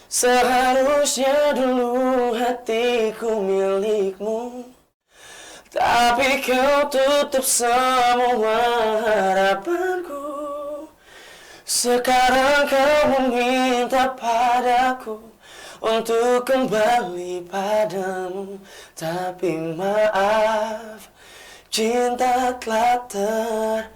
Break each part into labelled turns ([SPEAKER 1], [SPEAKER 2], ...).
[SPEAKER 1] Seharusnya dulu hatiku milikmu, tapi kau tutup semua harapanku. Sekarang kau meminta padaku untuk kembali padamu, tapi maaf, cinta telah terlambat.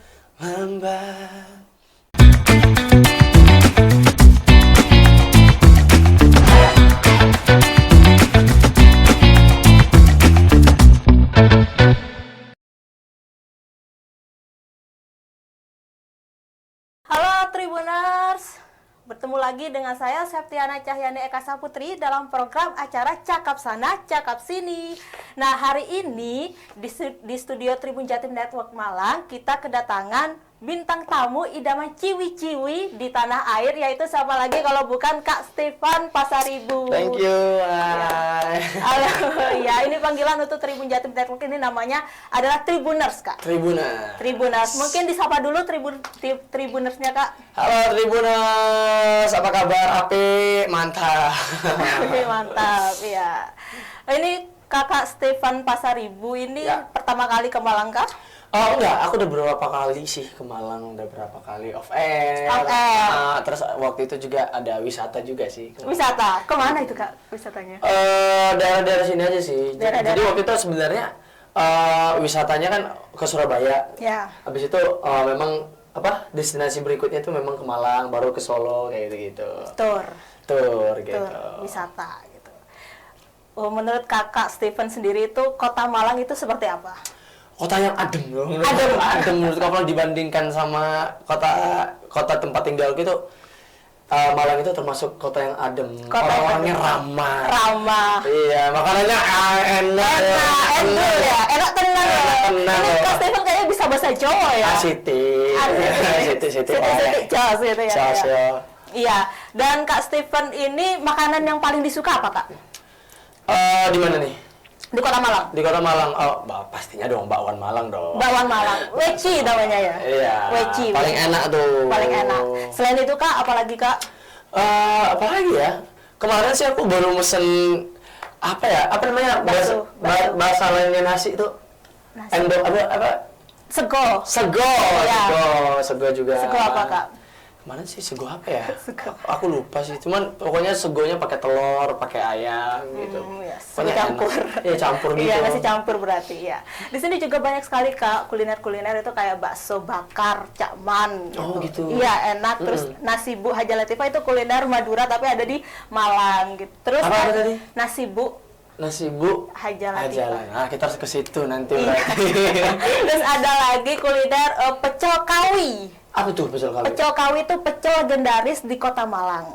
[SPEAKER 2] Halo Tribuners, bertemu lagi dengan saya Septiana Cahyani Eka Saputri dalam program acara Cakap Sana, Cakap Sini. Nah, hari ini di studio Tribun Jatim Network Malang kita kedatangan bintang tamu idaman ciwi-ciwi di tanah air, yaitu siapa lagi kalau bukan Kak Stefan Pasaribu.
[SPEAKER 1] Thank you.
[SPEAKER 2] Halo, ya ini panggilan untuk Tribun Jatim Network ini namanya adalah Tribuners, Kak. Tribuners. Mungkin disapa dulu Tribunersnya, Kak.
[SPEAKER 1] Halo Tribuners, apa kabar? Api, mantap.
[SPEAKER 2] Mantap, ya. Ini Kakak Stefan Pasaribu ini
[SPEAKER 1] Ya.
[SPEAKER 2] pertama kali ke Malang, Kak?
[SPEAKER 1] Oh enggak, aku udah beberapa kali sih ke Malang, udah berapa kali off air. Terus waktu itu juga ada wisata juga sih.
[SPEAKER 2] Wisata? Kemana itu, Kak, wisatanya?
[SPEAKER 1] Daerah-daerah sini aja sih.
[SPEAKER 2] Daerah-daerah.
[SPEAKER 1] Jadi waktu itu sebenarnya wisatanya kan ke Surabaya.
[SPEAKER 2] Ya.
[SPEAKER 1] Habis itu memang destinasi berikutnya itu memang ke Malang, baru ke Solo kayak gitu. Tur gitu.
[SPEAKER 2] Wisata gitu. Oh, menurut Kakak Stefan sendiri itu kota Malang itu seperti apa?
[SPEAKER 1] Kota yang adem loh. Adem menurut kapal dibandingkan sama kota tempat tinggal gitu. Malang itu termasuk kota yang adem. Orang-orangnya ramah. Iya, makanannya enak ya.
[SPEAKER 2] Enak tenang ya. Ini Kak Stefan kayaknya bisa bahasa Jawa ya.
[SPEAKER 1] Siti.
[SPEAKER 2] Jos gitu ya.
[SPEAKER 1] Jos ya.
[SPEAKER 2] Iya. Dan Kak Stefan ini makanan yang paling disuka apa, Kak?
[SPEAKER 1] Di mana nih?
[SPEAKER 2] Di Kota Malang.
[SPEAKER 1] Di Kota Malang. Oh, pastinya dong bakwan Malang dong.
[SPEAKER 2] Bakwan Malang. Weci namanya ya.
[SPEAKER 1] Iya.
[SPEAKER 2] Weci.
[SPEAKER 1] Paling enak tuh.
[SPEAKER 2] Paling enak. Selain itu, Kak, apalagi, Kak?
[SPEAKER 1] Apalagi ya? Kemarin sih aku baru mesen apa ya? Apa namanya? Bahasa lainnya nasi itu.
[SPEAKER 2] Nasi. Sego. Sego
[SPEAKER 1] juga.
[SPEAKER 2] Sego apa, Kak?
[SPEAKER 1] Kemarin sih sego apa ya? Aku lupa sih. Cuman pokoknya segonya pakai telur, pakai ayam gitu.
[SPEAKER 2] Ya,
[SPEAKER 1] Pokoknya
[SPEAKER 2] campur.
[SPEAKER 1] Iya, campur gitu.
[SPEAKER 2] Iya, nasi campur berarti ya. Di sini juga banyak sekali, Kak, kuliner-kuliner itu kayak bakso bakar, cakman gitu.
[SPEAKER 1] Oh, gitu.
[SPEAKER 2] Iya, enak. Terus nasi Bu Haja Latifah itu kuliner Madura tapi ada di Malang gitu. Terus
[SPEAKER 1] Apa tadi?
[SPEAKER 2] Nasi Bu Haja Latifah.
[SPEAKER 1] Nah, kita harus ke situ nanti
[SPEAKER 2] Iya.
[SPEAKER 1] berarti.
[SPEAKER 2] Terus ada lagi kuliner pecel kawi.
[SPEAKER 1] Apa tuh pecel kawi?
[SPEAKER 2] Pecel kawi itu pecel legendaris di Kota Malang.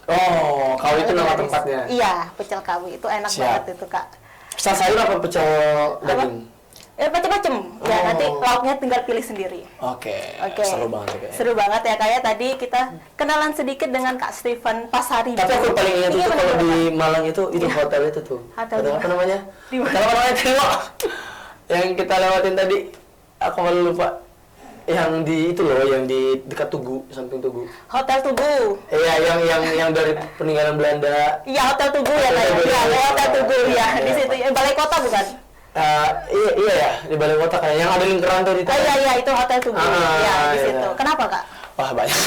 [SPEAKER 1] Oh, kawi itu nama
[SPEAKER 2] Legendaris.
[SPEAKER 1] tempatnya.
[SPEAKER 2] Iya, pecel kawi itu enak
[SPEAKER 1] Siap.
[SPEAKER 2] banget itu, Kak.
[SPEAKER 1] Pecel sayur apa pecel daging?
[SPEAKER 2] Macam-macam. Ya,
[SPEAKER 1] Oh.
[SPEAKER 2] nanti lauknya tinggal pilih sendiri.
[SPEAKER 1] Oke.
[SPEAKER 2] Oke.
[SPEAKER 1] Seru banget ya.
[SPEAKER 2] Seru banget ya, kayak tadi kita kenalan sedikit dengan Kak Stefan Pasaribu.
[SPEAKER 1] Tapi aku paling ingat
[SPEAKER 2] Iya,
[SPEAKER 1] itu kalau
[SPEAKER 2] bener-bener,
[SPEAKER 1] di
[SPEAKER 2] Kak.
[SPEAKER 1] Malang itu hotel itu tuh.
[SPEAKER 2] Hotel
[SPEAKER 1] apa namanya?
[SPEAKER 2] Di mana?
[SPEAKER 1] Hotel apa namanya? Tengok. Yang kita lewatin tadi, aku malah lupa. Yang di itu loh, yang di dekat Tugu, samping Tugu.
[SPEAKER 2] Hotel Tugu.
[SPEAKER 1] Iya, yang dari peninggalan Belanda.
[SPEAKER 2] Iya, Hotel Tugu ya, Kak.
[SPEAKER 1] Hotel
[SPEAKER 2] Iya,
[SPEAKER 1] Tugu.
[SPEAKER 2] Hotel Tugu ya.
[SPEAKER 1] Iya.
[SPEAKER 2] Di situ balai kota bukan?
[SPEAKER 1] Iya ya, di balai kota kayak yang ada lingkaran tuh di
[SPEAKER 2] Oh iya, itu Hotel Tugu. Iya, di
[SPEAKER 1] iya.
[SPEAKER 2] situ. Kenapa, Kak?
[SPEAKER 1] Wah, banyak.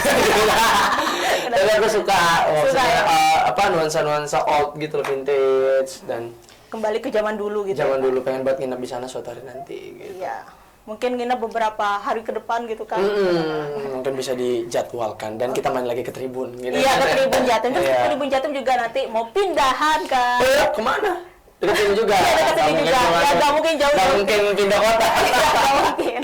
[SPEAKER 1] Tapi aku suka maksudnya
[SPEAKER 2] ya?
[SPEAKER 1] nuansa-nuansa old gitu loh, vintage dan
[SPEAKER 2] Kembali ke zaman dulu gitu.
[SPEAKER 1] zaman
[SPEAKER 2] ya, Kak?
[SPEAKER 1] dulu, pengen buat nginep di sana suatu hari nanti gitu.
[SPEAKER 2] Iya. Mungkin nginep beberapa hari ke depan gitu kan.
[SPEAKER 1] Mungkin bisa dijadwalkan dan kita main lagi ke Tribun gitu.
[SPEAKER 2] Iya, ke Tribun Jatim. Terus
[SPEAKER 1] Iya.
[SPEAKER 2] ke Tribun Jatim juga nanti mau pindahan kan.
[SPEAKER 1] Kemana? Dekat sini juga.
[SPEAKER 2] Iya, dekat sini juga. Ya, nggak mungkin jauh.
[SPEAKER 1] Nggak mungkin pindah kota.
[SPEAKER 2] Nggak mungkin.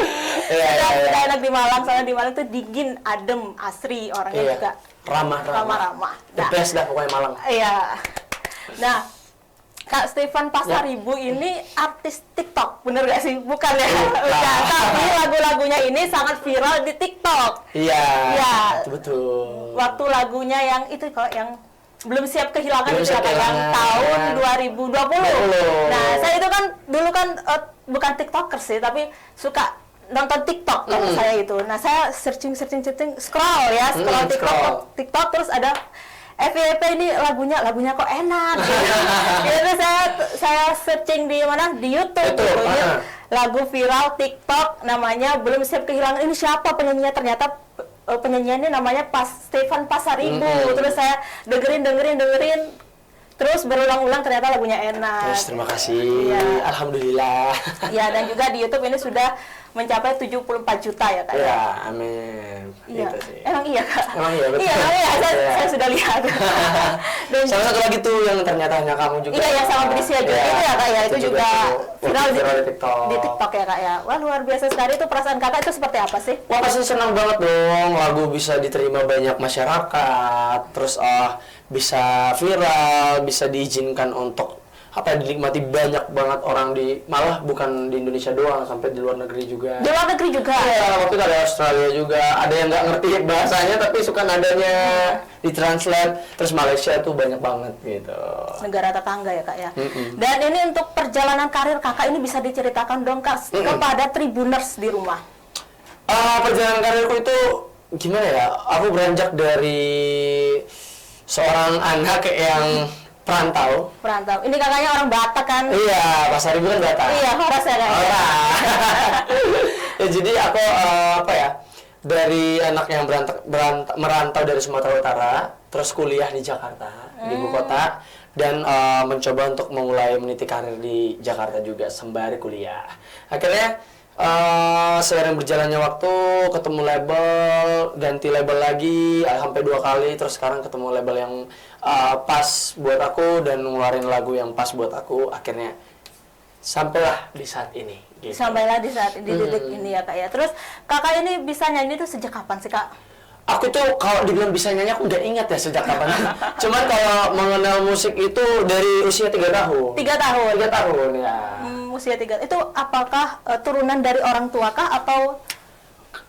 [SPEAKER 1] Iya.
[SPEAKER 2] Kita enak di Malang, soalnya di Malang tuh dingin, adem, asri, orangnya
[SPEAKER 1] Iya.
[SPEAKER 2] juga ramah-ramah.
[SPEAKER 1] The best dah pokoknya Malang.
[SPEAKER 2] Iya. Nah, Kak Stefan Pasaribu ini artis TikTok, bener gak sih? Bukan ya? Bukan, tapi lagu-lagunya ini sangat viral di TikTok.
[SPEAKER 1] Iya.
[SPEAKER 2] Iya.
[SPEAKER 1] Betul.
[SPEAKER 2] Waktu lagunya yang itu kok, yang belum siap kehilangan
[SPEAKER 1] Belum
[SPEAKER 2] itu
[SPEAKER 1] siap
[SPEAKER 2] apa, yang
[SPEAKER 1] kehilangan.
[SPEAKER 2] tahun 2020.
[SPEAKER 1] 20.
[SPEAKER 2] Nah, saya itu kan dulu kan bukan TikToker sih, tapi suka nonton TikTok kalau saya itu. Nah, saya searching scroll
[SPEAKER 1] Scroll.
[SPEAKER 2] TikTok terus ada FYP ini lagunya kok enak gitu. Itu saya searching di mana, di YouTube gitu ya. Lagu viral TikTok namanya Belum Siap Kehilangan. Ini siapa penyanyinya? Ternyata penyanyiannya namanya Stefan Pasaribu. Terus saya dengerin terus berulang-ulang, ternyata lagunya enak.
[SPEAKER 1] Terus terima kasih. Ya. Alhamdulillah.
[SPEAKER 2] Ya, dan juga di YouTube ini sudah mencapai 74 juta ya Kak.
[SPEAKER 1] Ya, amin.
[SPEAKER 2] Iya.
[SPEAKER 1] Gitu sih.
[SPEAKER 2] Emang iya Kak?
[SPEAKER 1] Emang iya, betul.
[SPEAKER 2] Iya, saya sudah lihat. Dan
[SPEAKER 1] salah satu lagi tuh yang ternyata hanya kamu juga.
[SPEAKER 2] Iya, yang sama Brisia juga.
[SPEAKER 1] Ya,
[SPEAKER 2] itu ya Kak ya, itu juga viral
[SPEAKER 1] di TikTok.
[SPEAKER 2] Di TikTok ya Kak ya. Wah, luar biasa sekali. Itu perasaan Kakak itu seperti apa sih?
[SPEAKER 1] Wah, pasti senang banget dong. Lagu bisa diterima banyak masyarakat. Terus bisa viral, bisa diizinkan untuk dinikmati banyak banget orang malah bukan di Indonesia doang, sampai di luar negeri juga.
[SPEAKER 2] Di luar negeri juga?
[SPEAKER 1] Iya, waktu itu ada Australia juga, ada yang nggak ngerti bahasanya tapi suka nadanya ditranslate, terus Malaysia tuh banyak banget gitu.
[SPEAKER 2] Negara tetangga ya Kak ya. Dan ini untuk perjalanan karir Kakak ini bisa diceritakan dong Kak kepada Tribuners di rumah.
[SPEAKER 1] Perjalanan karirku itu gimana ya, aku beranjak dari seorang anak yang perantau. Ini
[SPEAKER 2] kakaknya orang Batak kan?
[SPEAKER 1] Iya, Pasaribu kan Batak.
[SPEAKER 2] Iya, Horas ya kayaknya.
[SPEAKER 1] Ya, jadi aku dari anak yang merantau dari Sumatera Utara, terus kuliah di Jakarta, di ibu kota, dan mencoba untuk memulai meniti karir di Jakarta juga sembari kuliah. Akhirnya seiring berjalannya waktu, ketemu label, ganti label lagi, sampai 2 kali, terus sekarang ketemu label yang pas buat aku dan ngeluarin lagu yang pas buat aku. Akhirnya sampailah di saat ini. Gitu.
[SPEAKER 2] Sampailah di saat ini, titik ini ya Kak ya. Terus Kakak ini bisa nyanyi itu sejak kapan sih Kak?
[SPEAKER 1] Aku tuh kalau dibilang bisa nyanyi aku nggak ingat ya sejak kapan. Cuman kalau mengenal musik itu dari usia 3 tahun.
[SPEAKER 2] 3 tahun?
[SPEAKER 1] 3 tahun ya.
[SPEAKER 2] Usia 3. Itu apakah turunan dari orang tua kah atau?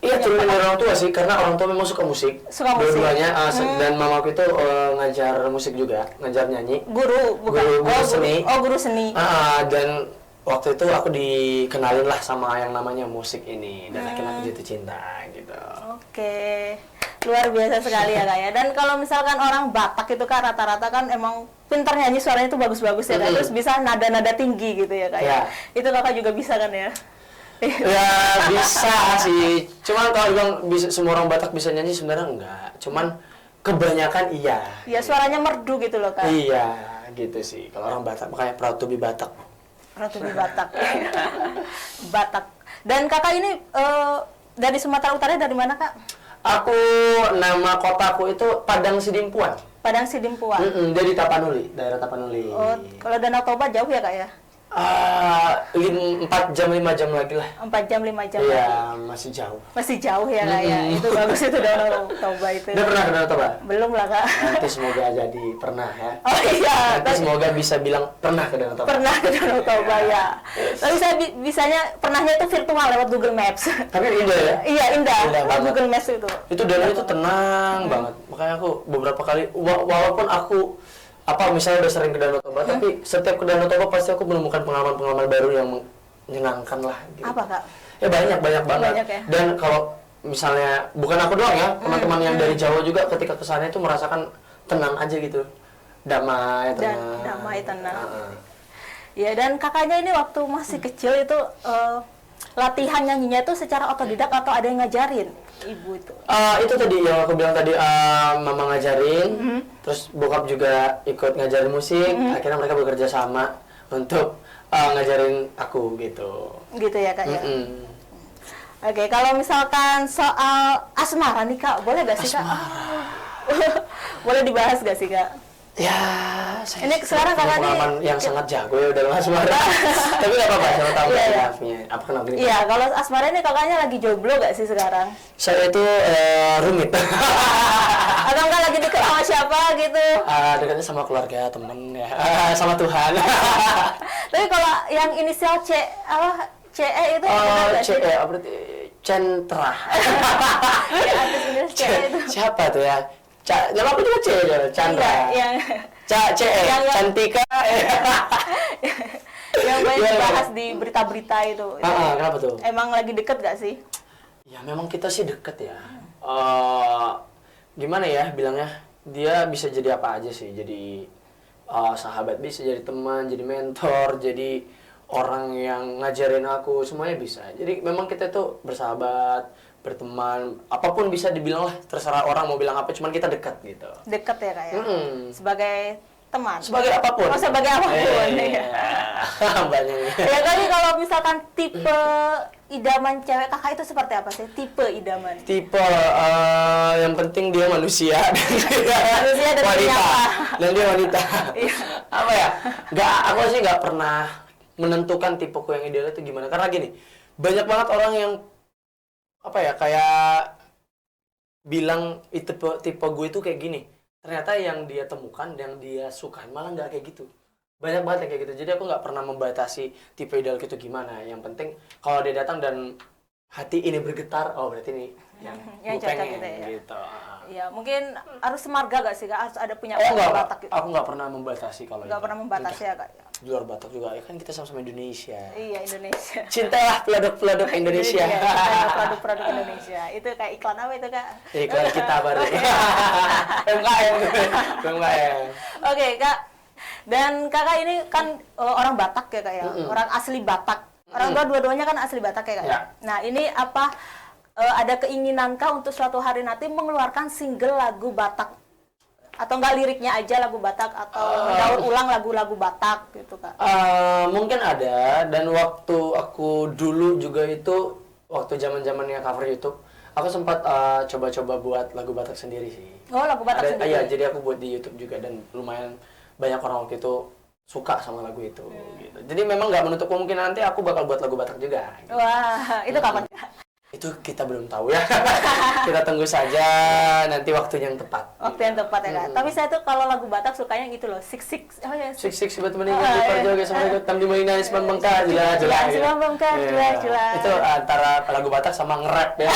[SPEAKER 1] Iya, turunan dari orang tua sih, karena orang tua memang suka musik.
[SPEAKER 2] Suka musik.
[SPEAKER 1] Dua-duanya, dan mamaku itu ngajar musik juga, ngajar nyanyi.
[SPEAKER 2] Guru, bukan?
[SPEAKER 1] Guru seni.
[SPEAKER 2] Guru seni.
[SPEAKER 1] Dan waktu itu aku dikenalin lah sama yang namanya musik ini, dan akhirnya aku jatuh cinta gitu.
[SPEAKER 2] Oke. Luar biasa sekali ya Kak ya. Dan kalau misalkan orang Batak itu kan rata-rata kan emang pintar nyanyi, suaranya itu bagus-bagus ya Kak. Terus bisa nada-nada tinggi gitu ya Kak ya. Itu Kakak juga bisa kan ya?
[SPEAKER 1] Ya bisa sih. Cuman kalau bilang semua orang Batak bisa nyanyi sebenarnya enggak. Cuman kebanyakan iya.
[SPEAKER 2] Ya suaranya merdu gitu loh Kak.
[SPEAKER 1] Iya, gitu sih. Kalau orang Batak makanya proud to be Batak.
[SPEAKER 2] Proud to be Batak. Batak. Dan Kakak ini dari Sumatera Utara, dari mana Kak?
[SPEAKER 1] Aku, nama kotaku itu Padang Sidimpuan.
[SPEAKER 2] Padang Sidimpuan.
[SPEAKER 1] Dari Tapanuli, daerah Tapanuli.
[SPEAKER 2] Oh, kalau Danau Toba jauh ya Kak ya?
[SPEAKER 1] 4 jam 5 jam lagi lah.
[SPEAKER 2] 4 jam 5 jam
[SPEAKER 1] iya,
[SPEAKER 2] lagi.
[SPEAKER 1] masih jauh.
[SPEAKER 2] Masih jauh ya Kak ya. Itu bagus itu Danau Toba itu.
[SPEAKER 1] Udah pernah ke Danau Toba?
[SPEAKER 2] Belum lah Kak.
[SPEAKER 1] Nanti semoga jadi pernah ya.
[SPEAKER 2] Oh iya.
[SPEAKER 1] Nanti semoga bisa bilang pernah ke Danau Toba.
[SPEAKER 2] Pernah ke Danau Toba ya. Tapi saya bisanya pernahnya itu virtual lewat Google Maps.
[SPEAKER 1] Tapi indah ya?
[SPEAKER 2] Iya indah
[SPEAKER 1] banget.
[SPEAKER 2] Google Maps itu.
[SPEAKER 1] Itu danau itu tenang banget. Makanya aku beberapa kali, walaupun aku misalnya udah sering ke Danau Toba, tapi setiap ke Danau Toba pasti aku menemukan pengalaman-pengalaman baru yang menyenangkan lah. Gitu.
[SPEAKER 2] Apa Kak?
[SPEAKER 1] Ya banyak banget.
[SPEAKER 2] Banyak, ya?
[SPEAKER 1] Dan kalau misalnya bukan aku doang ya, teman-teman yang dari Jawa juga ketika kesana itu merasakan tenang aja gitu, damai, tenang.
[SPEAKER 2] Damai, tenang. Ya, dan kakaknya ini waktu masih kecil itu latihan nyanyinya itu secara otodidak atau ada yang ngajarin ibu itu?
[SPEAKER 1] Itu tadi yang aku bilang tadi, mama ngajarin, terus bokap juga ikut ngajarin musik, akhirnya mereka bekerja sama untuk ngajarin aku gitu.
[SPEAKER 2] Gitu ya Kak ya? Oke, kalau misalkan soal asmara nih Kak, boleh gak sih Kak? Boleh dibahas gak sih Kak?
[SPEAKER 1] Ya, saya
[SPEAKER 2] ini sekarang kakak
[SPEAKER 1] pengalaman yang sangat jago ya dalam asmara. Tapi nggak apa-apa, saya tahu maafnya. Apa kenapa gini?
[SPEAKER 2] Iya, kalau asmara ini kakaknya lagi jomblo gak sih sekarang?
[SPEAKER 1] Saya itu rumit.
[SPEAKER 2] Atau enggak lagi deket sama siapa gitu?
[SPEAKER 1] Dekatnya sama keluarga, temen ya, sama Tuhan.
[SPEAKER 2] Tapi kalau yang inisial CE itu
[SPEAKER 1] CE, berarti Centra.
[SPEAKER 2] Ya, artis inisial CE itu.
[SPEAKER 1] Siapa tuh ya? Nama aku juga C ya, Chandra.
[SPEAKER 2] Yang
[SPEAKER 1] CE, Cantika.
[SPEAKER 2] Yang banyak dibahas di berita-berita itu.
[SPEAKER 1] Kenapa tuh?
[SPEAKER 2] Emang lagi deket gak sih?
[SPEAKER 1] Ya memang kita sih deket ya. Gimana ya bilangnya? dia bisa jadi apa aja sih. Jadi sahabat, bisa jadi teman, jadi mentor, jadi orang yang ngajarin aku, semuanya bisa. Jadi memang kita tuh bersahabat, berteman, apapun bisa dibilang lah, terserah orang mau bilang apa, cuman kita dekat gitu.
[SPEAKER 2] Dekat ya kak ya? Sebagai teman?
[SPEAKER 1] Sebagai apapun.
[SPEAKER 2] Oh, sebagai apapun.
[SPEAKER 1] Iya. Banyak.
[SPEAKER 2] Ya tadi kalau misalkan tipe idaman cewek kakak itu seperti apa sih? Tipe idaman?
[SPEAKER 1] Tipe yang penting dia manusia
[SPEAKER 2] Manusia dan
[SPEAKER 1] wanita. Dan dia wanita.
[SPEAKER 2] Iya.
[SPEAKER 1] Apa ya? Aku sih nggak pernah menentukan tipeku yang ideal itu gimana. Karena gini, banyak banget orang yang apa ya, kayak bilang tipe gue itu kayak gini. Ternyata yang dia temukan, yang dia sukain malah nggak kayak gitu. Banyak banget yang kayak gitu. Jadi aku nggak pernah membatasi tipe ideal itu gimana. Yang penting kalau dia datang dan hati ini bergetar, oh berarti ini yang gue pengen
[SPEAKER 2] gitu ya.
[SPEAKER 1] gitu.
[SPEAKER 2] Ya mungkin harus semarga gak sih kak? Harus ada punya
[SPEAKER 1] Batak
[SPEAKER 2] gitu.
[SPEAKER 1] Aku nggak pernah membatasi kalau
[SPEAKER 2] nggak pernah membatasi ya kak?
[SPEAKER 1] Di luar Batak juga, ya kan kita sama-sama Indonesia.
[SPEAKER 2] Iya, Indonesia.
[SPEAKER 1] Cintalah produk-produk Indonesia.
[SPEAKER 2] Produk-produk Indonesia. Itu kayak iklan apa itu kak?
[SPEAKER 1] Iklan kita baru. UMKM. UMKM.
[SPEAKER 2] Oke kak. Dan kakak ini kan orang Batak ya kak ya? Orang asli Batak. Orang tua dua-duanya kan asli Batak ya kak?
[SPEAKER 1] Ya.
[SPEAKER 2] Nah ini apa, ada keinginankah untuk suatu hari nanti mengeluarkan single lagu Batak? Atau enggak liriknya aja lagu Batak, atau mendaur ulang lagu-lagu Batak gitu kak?
[SPEAKER 1] Mungkin ada, dan waktu aku dulu juga itu, waktu zaman-zamannya cover YouTube, aku sempat coba-coba buat lagu Batak sendiri sih.
[SPEAKER 2] Oh, lagu Batak sendiri?
[SPEAKER 1] Iya, jadi aku buat di YouTube juga, dan lumayan banyak orang waktu itu suka sama lagu itu gitu. Jadi memang nggak menutup kemungkinan nanti aku bakal buat lagu Batak juga gitu.
[SPEAKER 2] Wah, itu kapan kak?
[SPEAKER 1] Itu kita belum tahu ya. Kita tunggu saja nanti waktunya yang tepat.
[SPEAKER 2] Waktu yang tepat ya kak. Tapi saya tuh kalau lagu Batak sukanya gitu loh, sik sik. Oh ya.
[SPEAKER 1] Sik sik buat meninggal di perjoget sama ikut tam di mainan Isman Bengkar jelas. Itu antara lagu Batak sama nge-rap ya.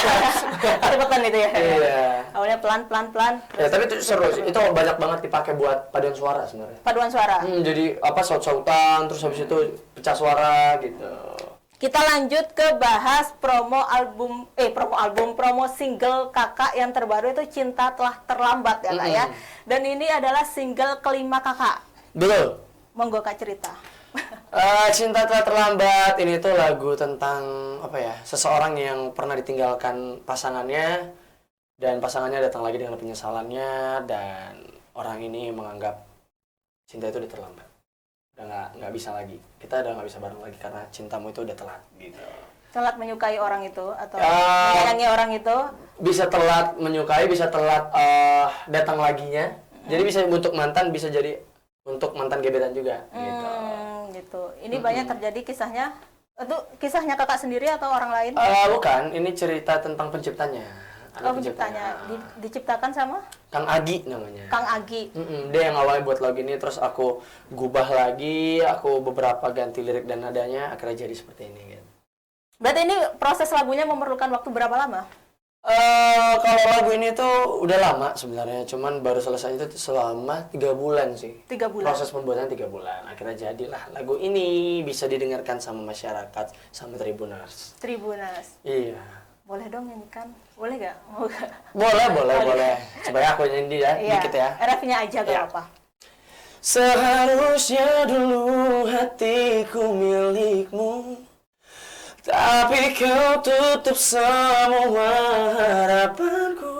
[SPEAKER 2] Cepetan itu ya.
[SPEAKER 1] Iya.
[SPEAKER 2] Awalnya pelan.
[SPEAKER 1] Ya tapi itu seru sih. Itu banyak banget dipakai buat paduan suara sebenarnya.
[SPEAKER 2] Paduan suara.
[SPEAKER 1] Jadi apa, saut-sautan, terus habis itu pecah suara gitu.
[SPEAKER 2] Kita lanjut ke bahas promo single kakak yang terbaru itu Cinta Telah Terlambat ya kak ya. Dan ini adalah single kelima kakak.
[SPEAKER 1] Betul.
[SPEAKER 2] Monggo kak cerita.
[SPEAKER 1] Cinta Telah Terlambat ini tuh lagu tentang apa ya, seseorang yang pernah ditinggalkan pasangannya dan pasangannya datang lagi dengan penyesalannya, dan orang ini menganggap cinta itu udah terlambat. Udah nggak bisa lagi, kita udah nggak bisa bareng lagi karena cintamu itu udah telat gitu.
[SPEAKER 2] Telat menyukai orang itu atau menyayangi orang itu? Bisa
[SPEAKER 1] telat menyukai, bisa telat datang laginya. Jadi bisa untuk mantan, bisa jadi untuk mantan gebetan juga
[SPEAKER 2] gitu. Ini banyak terjadi kisahnya. Itu kisahnya kakak sendiri atau orang lain?
[SPEAKER 1] Bukan, ini cerita tentang penciptanya.
[SPEAKER 2] Penciptanya diciptakan sama
[SPEAKER 1] Kang Agi namanya.
[SPEAKER 2] Kang Agi.
[SPEAKER 1] Dia yang awalnya buat lagu ini, terus aku gubah lagi, aku beberapa ganti lirik dan nadanya, akhirnya jadi seperti ini gitu.
[SPEAKER 2] Berarti ini proses lagunya memerlukan waktu berapa lama?
[SPEAKER 1] Kalau lagu ini tuh udah lama sebenarnya, cuman baru selesai itu selama 3 bulan sih.
[SPEAKER 2] 3 bulan? Proses
[SPEAKER 1] pembuatan 3 bulan, akhirnya jadilah lagu ini, bisa didengarkan sama masyarakat, sama Tribuners.
[SPEAKER 2] Tribuners?
[SPEAKER 1] Iya.
[SPEAKER 2] Boleh dong nyanyikan? Boleh gak?
[SPEAKER 1] Boleh. Coba ya aku nyanyi ya, dikit ya.
[SPEAKER 2] Refnya aja gak apa.
[SPEAKER 1] Seharusnya dulu hatiku milikmu, tapi kau tutup semua harapanku.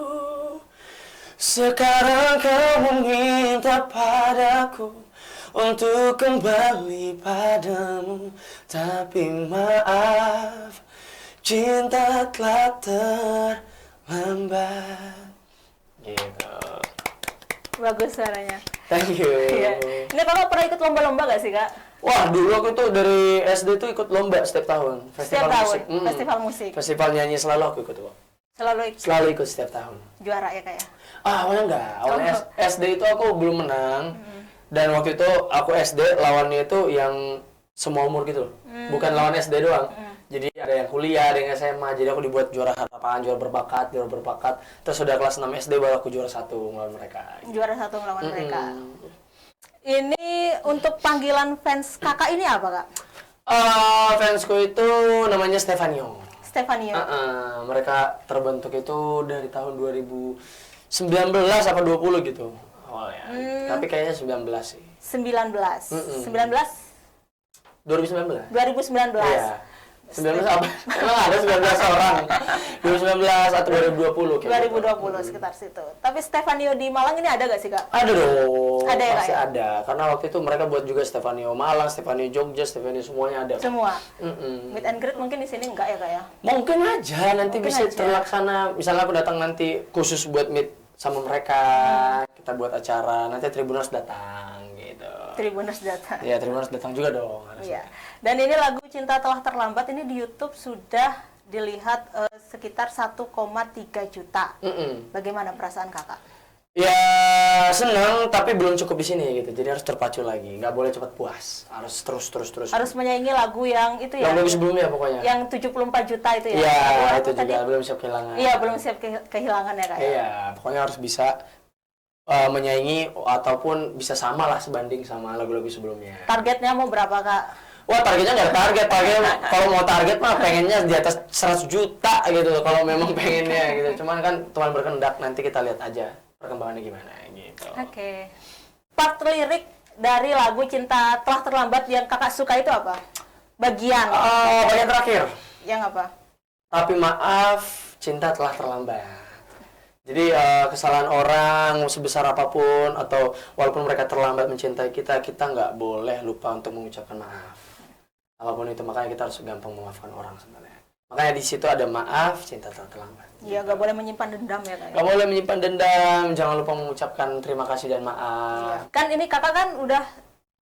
[SPEAKER 1] Sekarang kau meminta padaku untuk kembali padamu, tapi maaf, cinta telah terlambat. Gitu.
[SPEAKER 2] Bagus suaranya.
[SPEAKER 1] Thank you.
[SPEAKER 2] Iya. Ini kakak pernah ikut lomba-lomba gak sih kak?
[SPEAKER 1] Wah, dulu aku tuh dari SD tuh ikut lomba setiap tahun.
[SPEAKER 2] Festival musik. Festival musik.
[SPEAKER 1] Festival nyanyi selalu aku ikut tuh. Selalu ikut setiap tahun.
[SPEAKER 2] Juara ya kak ya?
[SPEAKER 1] Awalnya enggak. Awalnya SD itu aku belum menang. Dan waktu itu aku SD lawannya itu yang semua umur gitu loh. Bukan lawan SD doang. Jadi ada yang kuliah, ada yang SMA. Jadi aku dibuat juara harapan, juara berbakat. Terus udah kelas 6 SD baru aku juara 1 melawan mereka.
[SPEAKER 2] Juara 1 melawan mereka. Ini untuk panggilan fans kakak ini apa kak?
[SPEAKER 1] Fansku itu namanya Stefanio.
[SPEAKER 2] Stefanio.
[SPEAKER 1] Mereka terbentuk itu dari tahun 2013 19 apa 20 gitu awalnya. Tapi kayaknya 19 sih.
[SPEAKER 2] 19.
[SPEAKER 1] 2019.
[SPEAKER 2] 2019.
[SPEAKER 1] Iya. 19 apa? Emang ada 19 orang. 2019 atau 2020 kayak
[SPEAKER 2] 2020
[SPEAKER 1] gitu.
[SPEAKER 2] sekitar situ. Tapi Stefanio di Malang ini ada gak sih, Kak?
[SPEAKER 1] Ada dong.
[SPEAKER 2] Ada ya,
[SPEAKER 1] pasti
[SPEAKER 2] Kak, ya?
[SPEAKER 1] ada. Karena waktu itu mereka buat juga Stefanio Malang, Stefanio Jogja, Stefanio semuanya ada.
[SPEAKER 2] Semua. Meet and greet mungkin di sini enggak ya, Kak ya?
[SPEAKER 1] Mungkin aja nanti
[SPEAKER 2] Mungkin
[SPEAKER 1] bisa
[SPEAKER 2] aja.
[SPEAKER 1] terlaksana. Misalnya aku datang nanti khusus buat meet sama mereka, kita buat acara, nanti Tribuners datang gitu.
[SPEAKER 2] Tribuners datang.
[SPEAKER 1] Iya, Tribuners datang juga dong harusnya.
[SPEAKER 2] Iya. Dan ini lagu Cinta Telah Terlambat ini di YouTube sudah dilihat sekitar 1,3 juta. Bagaimana perasaan Kakak?
[SPEAKER 1] Ya senang, tapi belum cukup di sini gitu. Jadi harus terpacu lagi, nggak boleh cepat puas. Harus terus.
[SPEAKER 2] Harus menyaingi lagu yang itu ya.
[SPEAKER 1] Yang lagu sebelumnya pokoknya.
[SPEAKER 2] Yang 74 juta itu ya.
[SPEAKER 1] Iya,
[SPEAKER 2] Lagu
[SPEAKER 1] itu
[SPEAKER 2] apa tadi?
[SPEAKER 1] juga belum siap kehilangan.
[SPEAKER 2] Iya, belum siap kehilangan ya, Kak. Ya?
[SPEAKER 1] Iya, pokoknya harus bisa menyaingi ataupun bisa sama lah sebanding sama lagu-lagu sebelumnya.
[SPEAKER 2] Targetnya mau berapa, Kak?
[SPEAKER 1] Wah, targetnya nggak ada target kalau mau target mah pengennya di atas 100 juta gitu kalau memang pengennya gitu. Cuman kan Tuhan berkehendak, nanti kita lihat aja perkembangannya gimana gitu.
[SPEAKER 2] Oke. Part lirik dari lagu Cinta Telah Terlambat yang Kakak suka itu apa? Bagian.
[SPEAKER 1] Bagian terakhir.
[SPEAKER 2] Yang apa?
[SPEAKER 1] Tapi maaf, cinta telah terlambat. Jadi kesalahan orang sebesar apapun atau walaupun mereka terlambat mencintai kita, kita nggak boleh lupa untuk mengucapkan maaf. Apapun itu, makanya kita harus gampang memaafkan orang sebenarnya. Makanya di situ ada maaf, cinta telah terlambat.
[SPEAKER 2] Iya, nggak boleh menyimpan dendam ya, Kak.
[SPEAKER 1] Gak boleh menyimpan dendam, jangan lupa mengucapkan terima kasih dan maaf.
[SPEAKER 2] Iya. Kan ini Kakak kan udah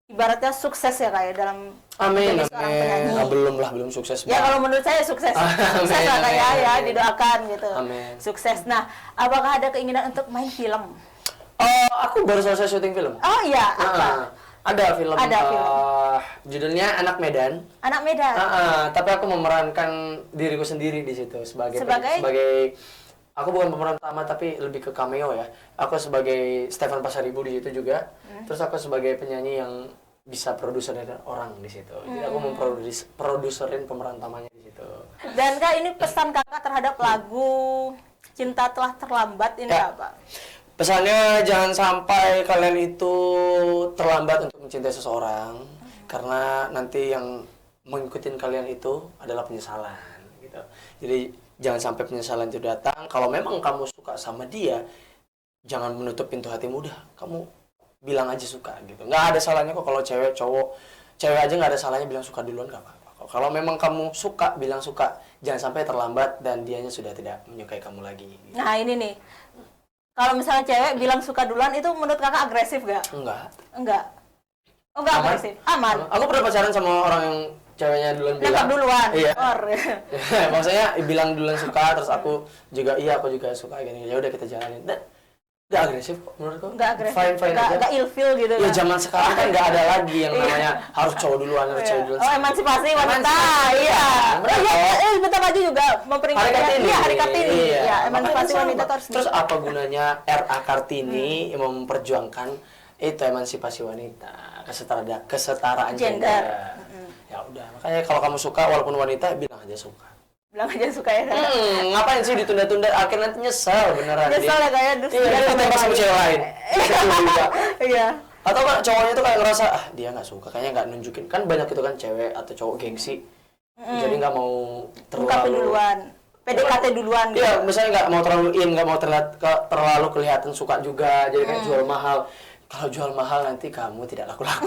[SPEAKER 2] ibaratnya sukses ya, Kak ya, dalam
[SPEAKER 1] Amin,
[SPEAKER 2] menjadi seorang penyanyi.
[SPEAKER 1] belum sukses.
[SPEAKER 2] Ya kalau menurut saya sukses, sukses lah Kak ya, ya didoakan gitu.
[SPEAKER 1] Amin.
[SPEAKER 2] Sukses. Nah, apakah ada keinginan untuk main film?
[SPEAKER 1] Aku baru selesai syuting film.
[SPEAKER 2] Oh iya, apa?
[SPEAKER 1] Ada film.
[SPEAKER 2] Ada film.
[SPEAKER 1] Judulnya Anak Medan.
[SPEAKER 2] Anak Medan.
[SPEAKER 1] Tapi aku memerankan diriku sendiri di situ sebagai aku bukan pemeran utama tapi lebih ke cameo ya. Aku sebagai Stefan Pasaribu di situ juga. Terus aku sebagai penyanyi yang bisa produser orang di situ. Jadi aku memproduserin pemeran utamanya di situ.
[SPEAKER 2] Dan Kak, ini pesan Kakak terhadap lagu Cinta Telah Terlambat ini
[SPEAKER 1] Ya.
[SPEAKER 2] apa?
[SPEAKER 1] Pesannya jangan sampai kalian itu terlambat untuk mencintai seseorang karena nanti yang mengikuti kalian itu adalah penyesalan gitu. Jadi jangan sampai penyesalan itu datang. Kalau memang kamu suka sama dia, jangan menutup pintu hatimu, udah kamu bilang aja suka gitu. Nggak ada salahnya kok kalau cewek cowok, cewek aja nggak ada salahnya bilang suka duluan, nggak apa-apa. Kalau memang kamu suka, bilang suka, jangan sampai terlambat dan dianya sudah tidak menyukai kamu lagi gitu.
[SPEAKER 2] Nah, ini nih. Kalau misalnya cewek bilang suka duluan, itu menurut Kakak agresif gak?
[SPEAKER 1] Enggak.
[SPEAKER 2] Enggak. Oh, enggak
[SPEAKER 1] Aman.
[SPEAKER 2] agresif. Aman.
[SPEAKER 1] Aku pernah pacaran sama orang yang ceweknya duluan bilang.
[SPEAKER 2] Nembak duluan.
[SPEAKER 1] Iya.
[SPEAKER 2] Or.
[SPEAKER 1] Maksudnya bilang duluan suka, terus aku juga iya aku juga suka gini. Ya udah kita jalanin. Dan nggak agresif kok menurutku.
[SPEAKER 2] Enggak agresif.
[SPEAKER 1] Fine aja.
[SPEAKER 2] Enggak ilfeel gitu.
[SPEAKER 1] Ya
[SPEAKER 2] kan?
[SPEAKER 1] zaman sekarang kan nggak ada lagi yang namanya harus cowok duluan, harus cewek duluan.
[SPEAKER 2] Oh, emansipasi wanita. Iya.
[SPEAKER 1] Benar,
[SPEAKER 2] Iya, bentar lagi juga memperingati
[SPEAKER 1] Hari Kartini.
[SPEAKER 2] Iya, Hari Kartini.
[SPEAKER 1] Iya.
[SPEAKER 2] Ya,
[SPEAKER 1] Makanya
[SPEAKER 2] emansipasi
[SPEAKER 1] sama.
[SPEAKER 2] wanita tuh harus
[SPEAKER 1] Terus apa gunanya RA Kartini memperjuangkan itu emansipasi wanita, kesetaraan gender. Ya udah, makanya kalau kamu suka walaupun wanita bilang aja suka.
[SPEAKER 2] bilang aja suka ya.
[SPEAKER 1] Ngapain sih ditunda-tunda? Akhirnya nanti nyesel beneran.
[SPEAKER 2] Nyesel ya kayak dus.
[SPEAKER 1] Iya, dia ditembak sama cewek lain. Itu juga.
[SPEAKER 2] Iya.
[SPEAKER 1] Atau kan cowoknya tuh kayak ngerasa dia nggak suka, kayaknya nggak nunjukin. Kan banyak itu kan cewek atau cowok gengsi. Jadi nggak mau
[SPEAKER 2] Ungkapin duluan. PDKT duluan gitu.
[SPEAKER 1] Iya, misalnya nggak mau terlalu nggak mau terlalu kelihatan suka juga. Jadi kayak jual mahal. Kalau jual mahal nanti kamu tidak laku-laku.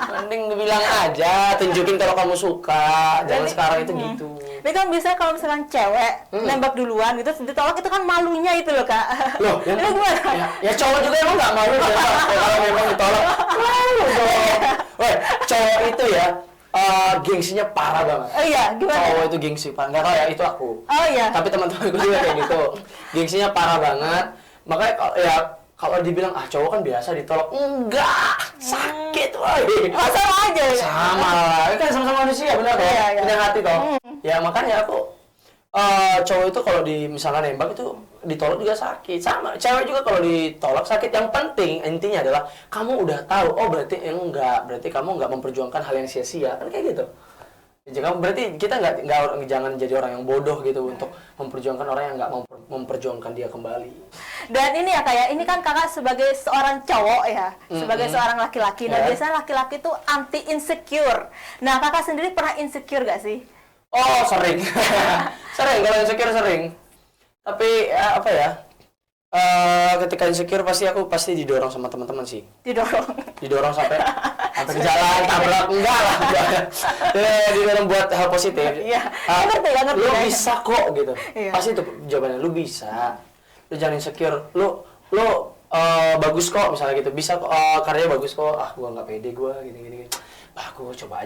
[SPEAKER 1] Mending bilang aja, tunjukin kalau kamu suka. Jangan sekarang itu gitu.
[SPEAKER 2] Ini kan bisa kalau misalkan cewek nembak duluan gitu, ditolak itu kan malunya itu loh Kak.
[SPEAKER 1] Loh,
[SPEAKER 2] Itu gimana?
[SPEAKER 1] ya cowok juga emang nggak malu ya, kalau memang ditolak. Malu dong. Weh, cowok itu ya gengsinya parah banget.
[SPEAKER 2] Oh iya, gimana?
[SPEAKER 1] Cowok itu gengsi parah. Nggak tahu ya, itu aku.
[SPEAKER 2] Oh iya.
[SPEAKER 1] Tapi teman-temanku juga kayak gitu. Gengsinya parah banget. Makanya kalau dibilang cowok kan biasa ditolak, enggak, sakit woy.
[SPEAKER 2] Sama aja.
[SPEAKER 1] Sama lah, kan sama-sama manusia benar kan?
[SPEAKER 2] Iya.
[SPEAKER 1] Punya hati toh. Ya makanya aku cowok itu kalau misalnya nembak itu ditolak juga sakit. Sama, cewek juga kalau ditolak sakit. Yang penting intinya adalah kamu udah tahu, berarti kamu nggak memperjuangkan hal yang sia-sia. Kan kayak gitu. Berarti kita nggak jangan jadi orang yang bodoh gitu untuk memperjuangkan orang yang nggak mau memperjuangkan dia kembali.
[SPEAKER 2] Dan ini ya kayak ini kan kakak sebagai seorang cowok ya, sebagai seorang laki-laki. Nah biasanya laki-laki tuh anti insecure. Nah kakak sendiri pernah insecure gak sih?
[SPEAKER 1] Oh sering, sering kalau insecure sering. Tapi apa ya? Ketika insecure pasti didorong sama teman-teman sih. Didorong sampai ke jalan, tabrak enggak lah. Didorong buat hal positif.
[SPEAKER 2] Iya. Ngerti.
[SPEAKER 1] Lu bisa kok gitu.
[SPEAKER 2] Iya.
[SPEAKER 1] Pasti itu jawabannya, lu bisa. Lu jangan insecure. Lu bagus kok misalnya gitu. Bisa kok karyanya bagus kok. Gua enggak pede gua gini. Aku coba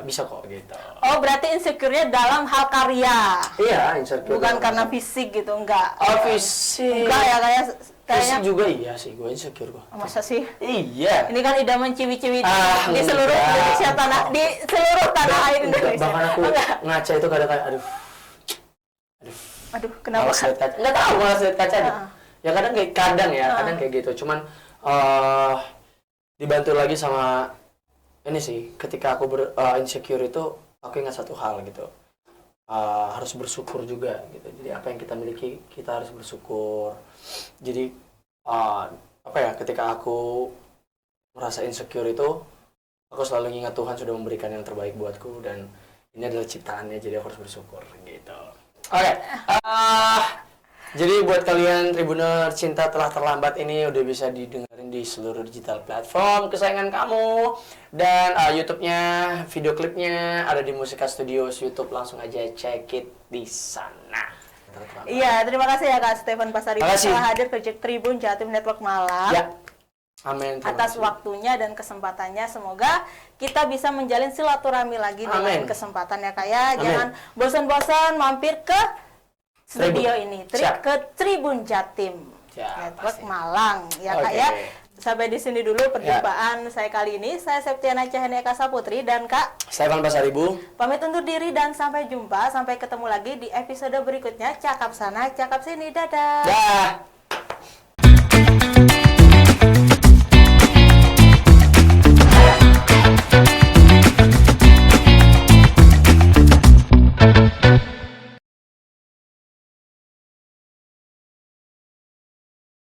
[SPEAKER 1] bisa kok gitu.
[SPEAKER 2] Oh, berarti insecure-nya dalam hal karya.
[SPEAKER 1] Iya, insecure.
[SPEAKER 2] Bukan karena fisik gitu, enggak.
[SPEAKER 1] Fisik.
[SPEAKER 2] Enggak ya, kayaknya
[SPEAKER 1] fisik juga iya sih, gue insecure gua.
[SPEAKER 2] Masa sih?
[SPEAKER 1] Iya.
[SPEAKER 2] Ini kan idaman ciwi-ciwi di seluruh Indonesia di seluruh tanah air Indonesia.
[SPEAKER 1] Bahkan aku ngaca itu kadang kayak
[SPEAKER 2] aduh, kenapa?
[SPEAKER 1] Malas lihat kaca. Enggak tahu, malas lihat kaca. Ya kadang kayak gitu. Cuman dibantu lagi sama ini sih, ketika aku insecure itu aku ingat satu hal gitu. Harus bersyukur juga gitu. Jadi apa yang kita miliki kita harus bersyukur. Jadi ketika aku merasa insecure itu aku selalu ingat Tuhan sudah memberikan yang terbaik buatku dan ini adalah ciptaannya, jadi aku harus bersyukur gitu. Oke. Jadi buat kalian Tribuner, Cinta Telah Terlambat ini udah bisa didengarin di seluruh digital platform kesayangan kamu. Dan YouTube-nya, video klipnya ada di Musika Studios YouTube, langsung aja check it di sana.
[SPEAKER 2] Iya, terima kasih ya Kak Stephen Pasaribu telah hadir ke Tribun Jatim Network Malang.
[SPEAKER 1] Ya. Amin.
[SPEAKER 2] Atas waktunya dan kesempatannya, semoga kita bisa menjalin silaturahmi lagi di lain kesempatan ya Kak ya. Jangan bosan-bosan mampir ke studio ini, ke Tribun Jatim Network Malang ya Kak ya. Sampai di sini dulu perjumpaan saya kali ini. Saya Septiana Cahyani Eka Saputri dan Kak
[SPEAKER 1] Stephen Pasaribu
[SPEAKER 2] pamit undur diri dan sampai jumpa. Sampai ketemu lagi di episode berikutnya. Cakap sana, cakap sini. Dadah.